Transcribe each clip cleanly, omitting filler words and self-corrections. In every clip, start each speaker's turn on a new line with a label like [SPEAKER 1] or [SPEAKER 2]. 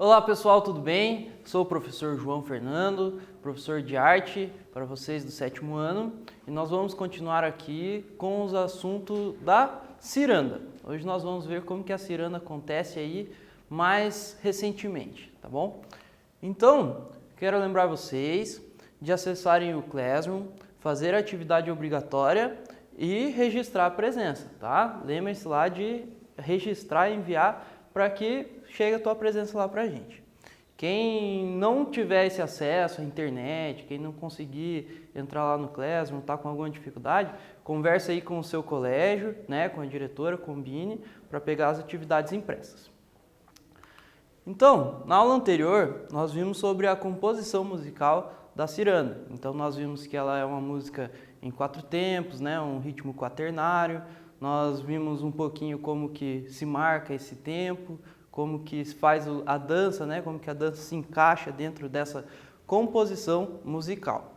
[SPEAKER 1] Olá pessoal, tudo bem? Sou o professor João Fernando, professor de arte para vocês do 7º ano, e nós vamos continuar aqui com os assuntos da ciranda. Hoje nós vamos ver como que a ciranda acontece aí mais recentemente, tá bom? Então, quero lembrar vocês de acessarem o Classroom, fazer a atividade obrigatória e registrar a presença, tá? Lembre-se lá de registrar e enviar para que chegue a tua presença lá para a gente. Quem não tiver esse acesso à internet, quem não conseguir entrar lá no Classroom, está com alguma dificuldade, converse aí com o seu colégio, né, com a diretora, combine para pegar as atividades impressas. Então, na aula anterior, nós vimos sobre a composição musical da ciranda. Então, nós vimos que ela é uma música em 4 tempos, né, um ritmo quaternário. Nós vimos um pouquinho como que se marca esse tempo, como que se faz a dança, né, como que a dança se encaixa dentro dessa composição musical.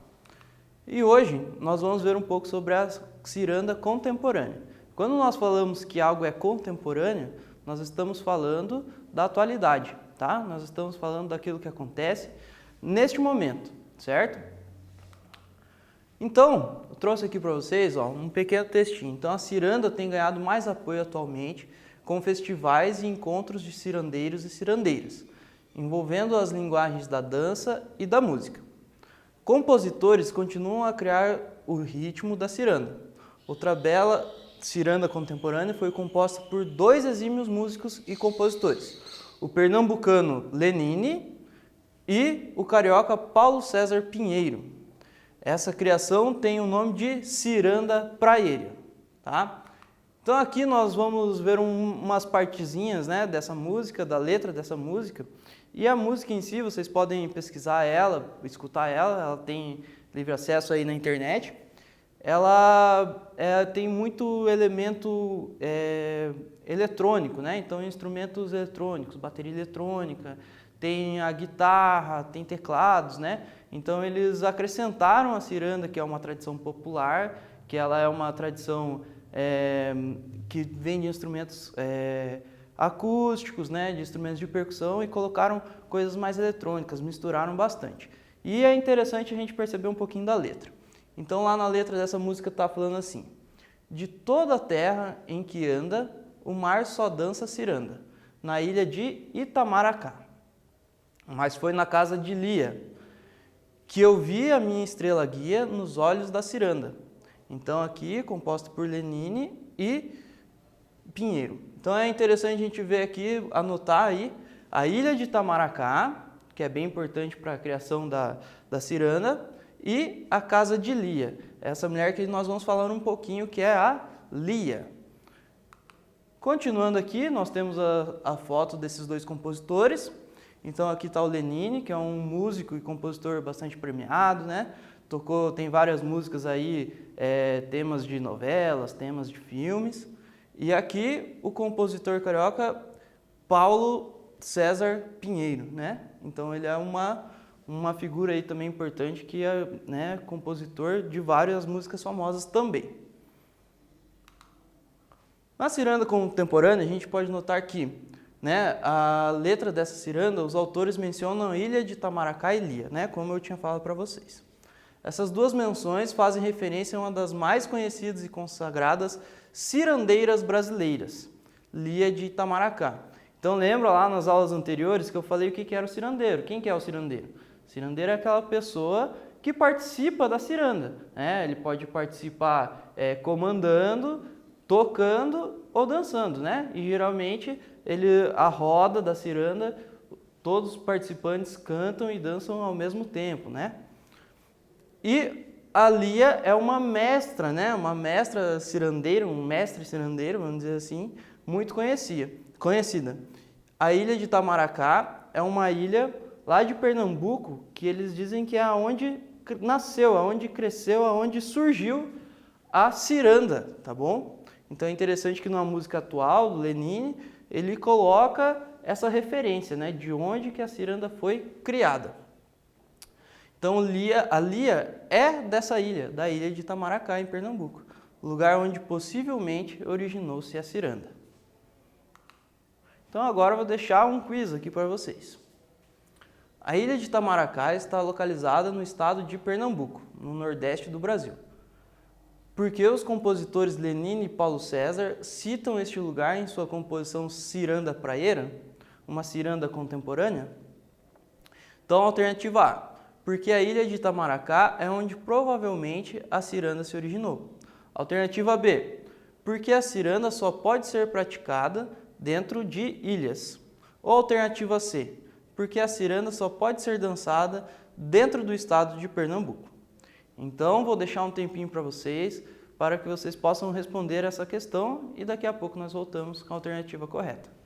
[SPEAKER 1] E hoje nós vamos ver um pouco sobre a ciranda contemporânea. Quando nós falamos que algo é contemporâneo, nós estamos falando da atualidade, tá? Nós estamos falando daquilo que acontece neste momento, certo? Então, eu trouxe aqui para vocês um pequeno textinho. Então, a ciranda tem ganhado mais apoio atualmente com festivais e encontros de cirandeiros e cirandeiras, envolvendo as linguagens da dança e da música. Compositores continuam a criar o ritmo da ciranda. Outra bela ciranda contemporânea foi composta por 2 exímios músicos e compositores, o pernambucano Lenine e o carioca Paulo César Pinheiro. Essa criação tem o nome de ciranda praieira, tá? Então aqui nós vamos ver umas partezinhas, né, dessa música, da letra dessa música. E a música em si, vocês podem pesquisar ela, escutar ela tem livre acesso aí na internet. Ela tem muito elemento eletrônico, né? Então instrumentos eletrônicos, bateria eletrônica, tem a guitarra, tem teclados, né? Então eles acrescentaram a ciranda, que é uma tradição popular, que ela é uma tradição que vem de instrumentos acústicos, né, de instrumentos de percussão, e colocaram coisas mais eletrônicas, misturaram bastante. E é interessante a gente perceber um pouquinho da letra. Então lá na letra dessa música está falando assim: de toda a terra em que anda, o mar só dança ciranda, na ilha de Itamaracá. Mas foi na casa de Lia que eu vi a minha estrela guia nos olhos da ciranda. Então aqui, composto por Lenine e Pinheiro. Então é interessante a gente ver aqui, anotar aí, a ilha de Itamaracá, que é bem importante para a criação da ciranda, e a casa de Lia, essa mulher que nós vamos falar um pouquinho, que é a Lia. Continuando aqui, nós temos a foto desses 2 compositores. Então aqui está o Lenine, que é um músico e compositor bastante premiado, né? Tem várias músicas aí, temas de novelas, temas de filmes. E aqui o compositor carioca Paulo César Pinheiro, né? Então ele é uma figura aí também importante, que é, né, compositor de várias músicas famosas também. Na ciranda contemporânea a gente pode notar que, né, a letra dessa ciranda, os autores mencionam a ilha de Itamaracá e Lia, né, como eu tinha falado para vocês. Essas 2 menções fazem referência a uma das mais conhecidas e consagradas cirandeiras brasileiras, Lia de Itamaracá. Então lembra lá nas aulas anteriores que eu falei o que era o cirandeiro? Quem que é o cirandeiro? O cirandeiro é aquela pessoa que participa da ciranda, né? Ele pode participar comandando, tocando ou dançando, né? E geralmente a roda da ciranda, todos os participantes cantam e dançam ao mesmo tempo, né? E a Lia é uma mestra, né? Uma mestra cirandeira, um mestre cirandeiro, vamos dizer assim, muito conhecida. A ilha de Itamaracá é uma ilha lá de Pernambuco, que eles dizem que é onde nasceu, onde cresceu, onde surgiu a ciranda, tá bom? Então é interessante que numa música atual, do Lenine, ele coloca essa referência, né, de onde que a ciranda foi criada. Então a Lia é dessa ilha, da ilha de Itamaracá, em Pernambuco, lugar onde possivelmente originou-se a ciranda. Então agora eu vou deixar um quiz aqui para vocês. A ilha de Itamaracá está localizada no estado de Pernambuco, no nordeste do Brasil. Por que os compositores Lenine e Paulo César citam este lugar em sua composição Ciranda Praieira, uma ciranda contemporânea? Então, alternativa A, porque a ilha de Itamaracá é onde provavelmente a ciranda se originou. Alternativa B, porque a ciranda só pode ser praticada dentro de ilhas. Ou alternativa C, porque a ciranda só pode ser dançada dentro do estado de Pernambuco. Então, vou deixar um tempinho para vocês possam responder essa questão e daqui a pouco nós voltamos com a alternativa correta.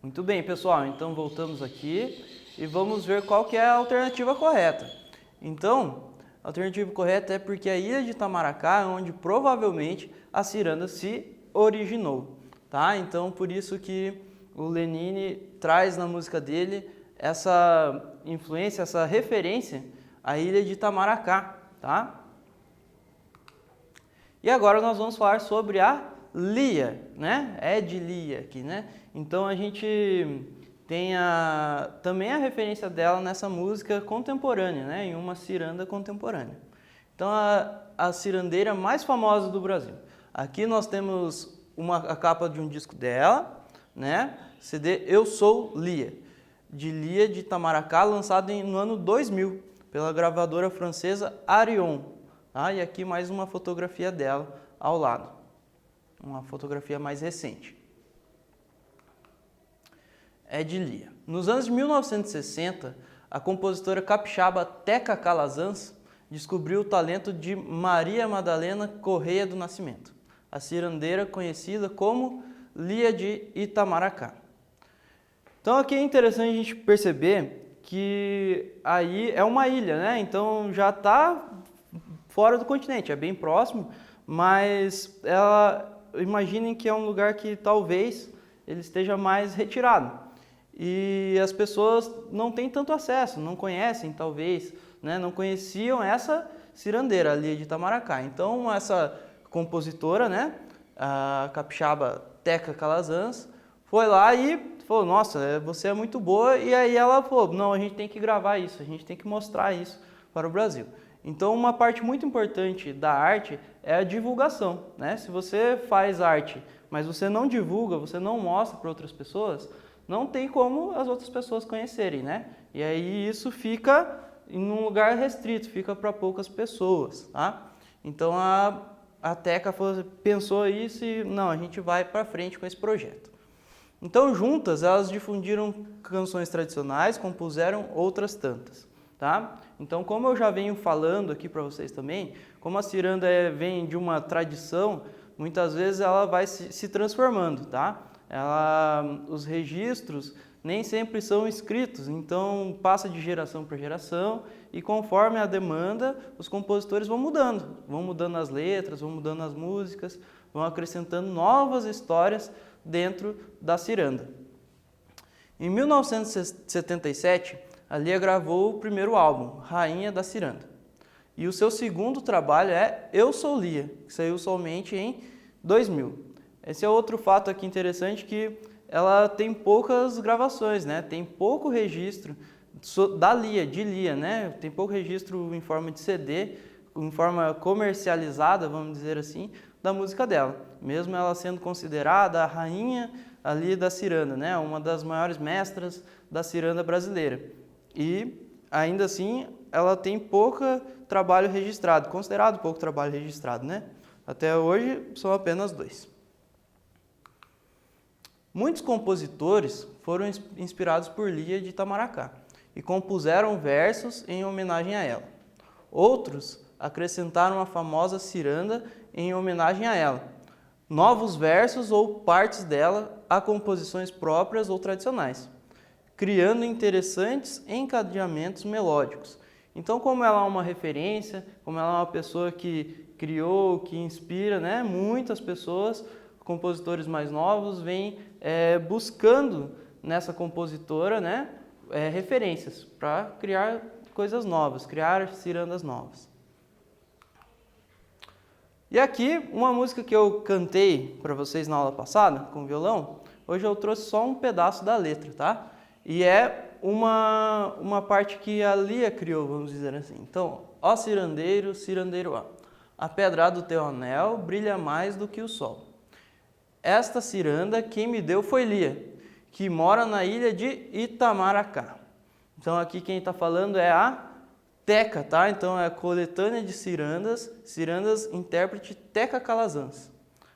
[SPEAKER 1] Muito bem, pessoal, então voltamos aqui e vamos ver qual que é a alternativa correta. Então, a alternativa correta é porque a ilha de Itamaracá é onde provavelmente a ciranda se originou, tá? Então, por isso que o Lenine traz na música dele essa influência, essa referência à ilha de Itamaracá, tá? E agora nós vamos falar sobre a Lia, né? É de Lia aqui, né? Então a gente tem também a referência dela nessa música contemporânea, né? Em uma ciranda contemporânea. Então a cirandeira mais famosa do Brasil. Aqui nós temos a capa de um disco dela, né? CD Eu Sou Lia, de Lia de Itamaracá, lançado no ano 2000 pela gravadora francesa Arion. Tá? E aqui mais uma fotografia dela ao lado, uma fotografia mais recente. É de Lia. Nos anos de 1960, a compositora capixaba Teca Calazans descobriu o talento de Maria Madalena Correia do Nascimento, a cirandeira conhecida como Lia de Itamaracá. Então aqui é interessante a gente perceber que aí é uma ilha, né? Então já está fora do continente, é bem próximo, mas imaginem que é um lugar que talvez ele esteja mais retirado. E as pessoas não têm tanto acesso, não conhecem talvez, né? Não conheciam essa cirandeira ali de Itamaracá. Então essa compositora, né? A capixaba Teca Calazans, foi lá e falou, nossa, você é muito boa, e aí ela falou, não, a gente tem que gravar isso, a gente tem que mostrar isso para o Brasil. Então uma parte muito importante da arte é a divulgação, né? Se você faz arte, mas você não divulga, você não mostra para outras pessoas, não tem como as outras pessoas conhecerem, né? E aí isso fica em um lugar restrito, fica para poucas pessoas, tá? Então a Teca pensou isso e não, a gente vai para frente com esse projeto. Então juntas elas difundiram canções tradicionais, compuseram outras tantas, tá? Então como eu já venho falando aqui para vocês também, como a ciranda vem de uma tradição, muitas vezes ela vai se transformando, tá? Os registros nem sempre são escritos, então passa de geração para geração e conforme a demanda, os compositores vão mudando as letras, vão mudando as músicas, vão acrescentando novas histórias dentro da ciranda. Em 1977, a Lia gravou o primeiro álbum, Rainha da Ciranda. E o seu segundo trabalho é Eu Sou Lia, que saiu somente em 2000. Esse é outro fato aqui interessante, que ela tem poucas gravações, né? Tem pouco registro da Lia, de Lia, né? Tem pouco registro em forma de CD, em forma comercializada, vamos dizer assim, da música dela. Mesmo ela sendo considerada a rainha ali da ciranda, né? Uma das maiores mestras da ciranda brasileira. E ainda assim, ela tem pouco trabalho registrado, considerado pouco trabalho registrado, né? Até hoje são apenas 2. Muitos compositores foram inspirados por Lia de Itamaracá e compuseram versos em homenagem a ela. Outros acrescentaram a famosa ciranda em homenagem a ela, novos versos ou partes dela a composições próprias ou tradicionais, criando interessantes encadeamentos melódicos. Então, como ela é uma referência, como ela é uma pessoa que criou, que inspira, né, muitas pessoas, compositores mais novos vêm buscando nessa compositora, né, referências para criar coisas novas, criar cirandas novas. E aqui, uma música que eu cantei para vocês na aula passada, com violão, hoje eu trouxe só um pedaço da letra, tá? E é uma parte que a Lia criou, vamos dizer assim. Então, ó cirandeiro, cirandeiro a pedra do teu anel brilha mais do que o sol. Esta ciranda quem me deu foi Lia, que mora na ilha de Itamaracá. Então aqui quem está falando é a Teca, tá? Então é a coletânea de cirandas, intérprete Teca Calazans,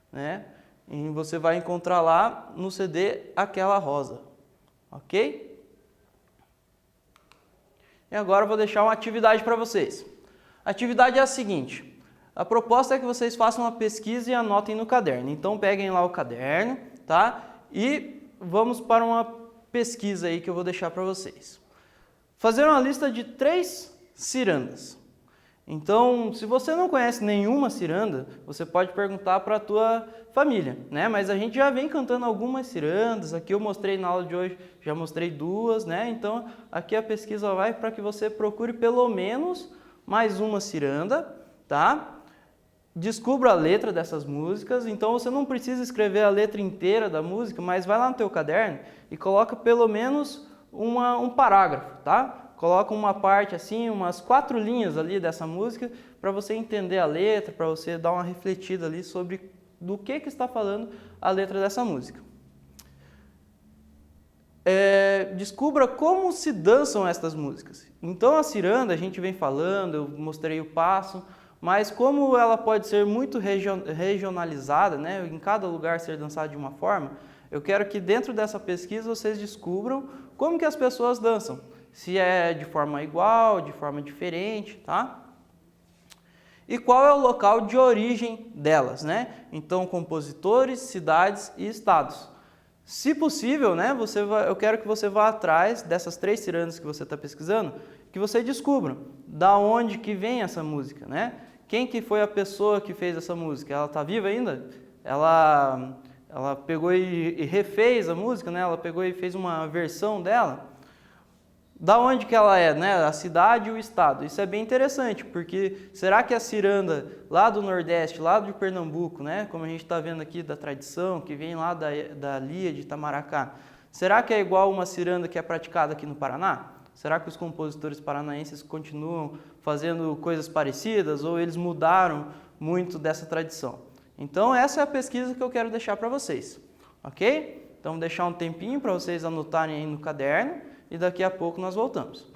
[SPEAKER 1] né? E você vai encontrar lá no CD Aquela Rosa, ok? E agora eu vou deixar uma atividade para vocês. A atividade é a seguinte: a proposta é que vocês façam uma pesquisa e anotem no caderno. Então peguem lá o caderno, tá? E vamos para uma pesquisa aí que eu vou deixar para vocês. Fazer uma lista de 3 cirandas. Então, se você não conhece nenhuma ciranda, você pode perguntar para a tua família, né? Mas a gente já vem cantando algumas cirandas. Aqui eu mostrei na aula de hoje, já mostrei 2, né? Então, aqui a pesquisa vai para que você procure pelo menos mais uma ciranda, tá? Descubra a letra dessas músicas, então você não precisa escrever a letra inteira da música, mas vai lá no teu caderno e coloca pelo menos um parágrafo, tá? Coloca uma parte assim, umas 4 linhas ali dessa música, para você entender a letra, para você dar uma refletida ali sobre do que está falando a letra dessa música. Descubra como se dançam estas músicas. Então a ciranda, a gente vem falando, eu mostrei o passo, mas como ela pode ser muito regionalizada, né, em cada lugar ser dançada de uma forma, eu quero que dentro dessa pesquisa vocês descubram como que as pessoas dançam. Se é de forma igual, de forma diferente, tá? E qual é o local de origem delas, né? Então, compositores, cidades e estados. Se possível, né, eu quero que você vá atrás dessas 3 cirandas que você está pesquisando, que você descubra da onde que vem essa música, né? Quem que foi a pessoa que fez essa música? Ela está viva ainda? Ela pegou e refez a música, né? Ela pegou e fez uma versão dela? Da onde que ela é, né? A cidade e o estado. Isso é bem interessante, porque será que a ciranda lá do Nordeste, lá de Pernambuco, né? Como a gente está vendo aqui da tradição, que vem lá da Lia de Itamaracá, será que é igual uma ciranda que é praticada aqui no Paraná? Será que os compositores paranaenses continuam fazendo coisas parecidas ou eles mudaram muito dessa tradição? Então essa é a pesquisa que eu quero deixar para vocês, ok? Então vou deixar um tempinho para vocês anotarem aí no caderno e daqui a pouco nós voltamos.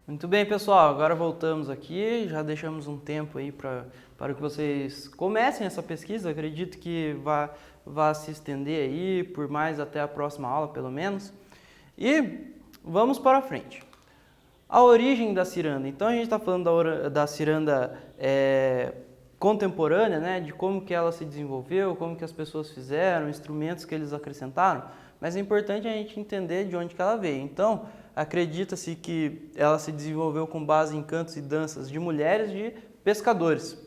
[SPEAKER 1] Muito bem, pessoal, agora voltamos aqui, já deixamos um tempo aí para para que vocês comecem essa pesquisa. Acredito que vá se estender aí por mais até a próxima aula, pelo menos. E vamos para frente. A origem da ciranda. Então a gente está falando da ciranda contemporânea, né, de como que ela se desenvolveu, como que as pessoas fizeram, instrumentos que eles acrescentaram, mas é importante a gente entender de onde que ela veio. Então, acredita-se que ela se desenvolveu com base em cantos e danças de mulheres de pescadores,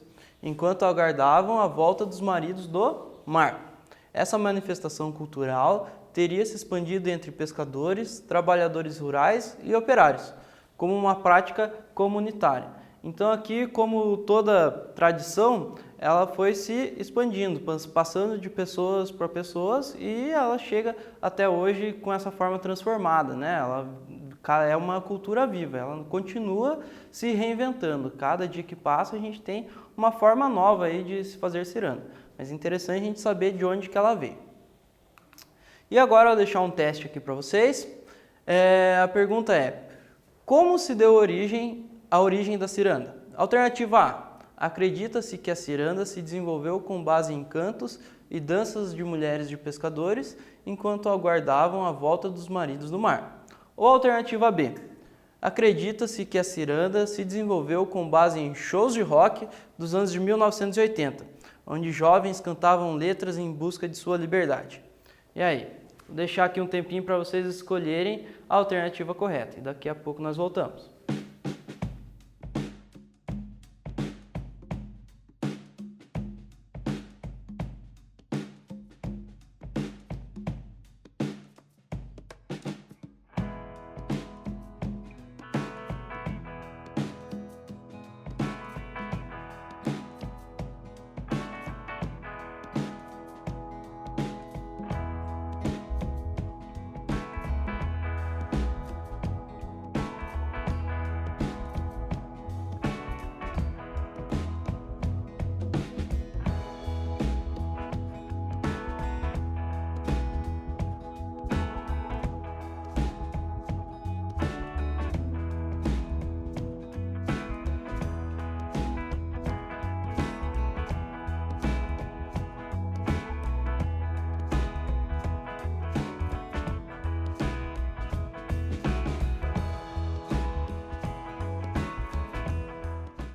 [SPEAKER 1] enquanto aguardavam a volta dos maridos do mar. Essa manifestação cultural teria se expandido entre pescadores, trabalhadores rurais e operários, como uma prática comunitária. Então aqui, como toda tradição, ela foi se expandindo, passando de pessoas para pessoas e ela chega até hoje com essa forma transformada, né? Ela é uma cultura viva, ela continua se reinventando. Cada dia que passa a gente tem uma forma nova aí de se fazer ciranda. Mas é interessante a gente saber de onde que ela veio. E agora eu vou deixar um teste aqui para vocês. A pergunta é: como se deu a origem da ciranda? Alternativa A: acredita-se que a ciranda se desenvolveu com base em cantos e danças de mulheres de pescadores enquanto aguardavam a volta dos maridos do mar. Ou alternativa B: acredita-se que a ciranda se desenvolveu com base em shows de rock dos anos de 1980, onde jovens cantavam letras em busca de sua liberdade. E aí? Vou deixar aqui um tempinho para vocês escolherem a alternativa correta e daqui a pouco nós voltamos.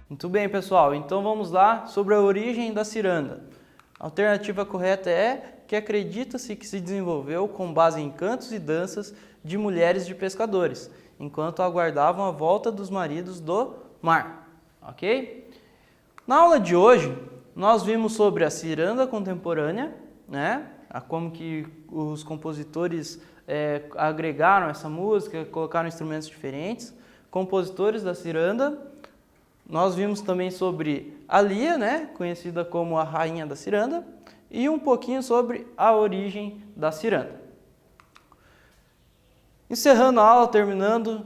[SPEAKER 1] Muito bem, pessoal, então vamos lá sobre a origem da ciranda. A alternativa correta é que acredita-se que se desenvolveu com base em cantos e danças de mulheres de pescadores, enquanto aguardavam a volta dos maridos do mar, ok? Na aula de hoje, nós vimos sobre a ciranda contemporânea, né? Como que os compositores agregaram essa música, colocaram instrumentos diferentes, compositores da ciranda. Nós vimos também sobre a Lia, né, conhecida como a rainha da ciranda, e um pouquinho sobre a origem da ciranda. Encerrando a aula, terminando,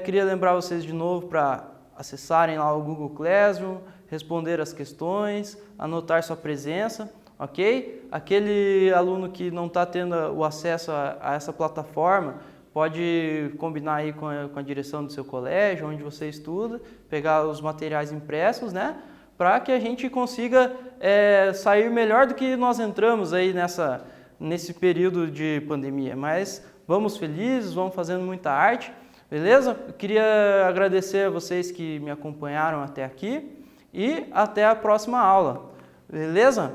[SPEAKER 1] queria lembrar vocês de novo para acessarem lá o Google Classroom, responder as questões, anotar sua presença, ok? Aquele aluno que não está tendo o acesso a essa plataforma, pode combinar aí com a direção do seu colégio, onde você estuda, pegar os materiais impressos, né? Para que a gente consiga sair melhor do que nós entramos aí nesse período de pandemia. Mas vamos felizes, vamos fazendo muita arte, beleza? Eu queria agradecer a vocês que me acompanharam até aqui e até a próxima aula, beleza?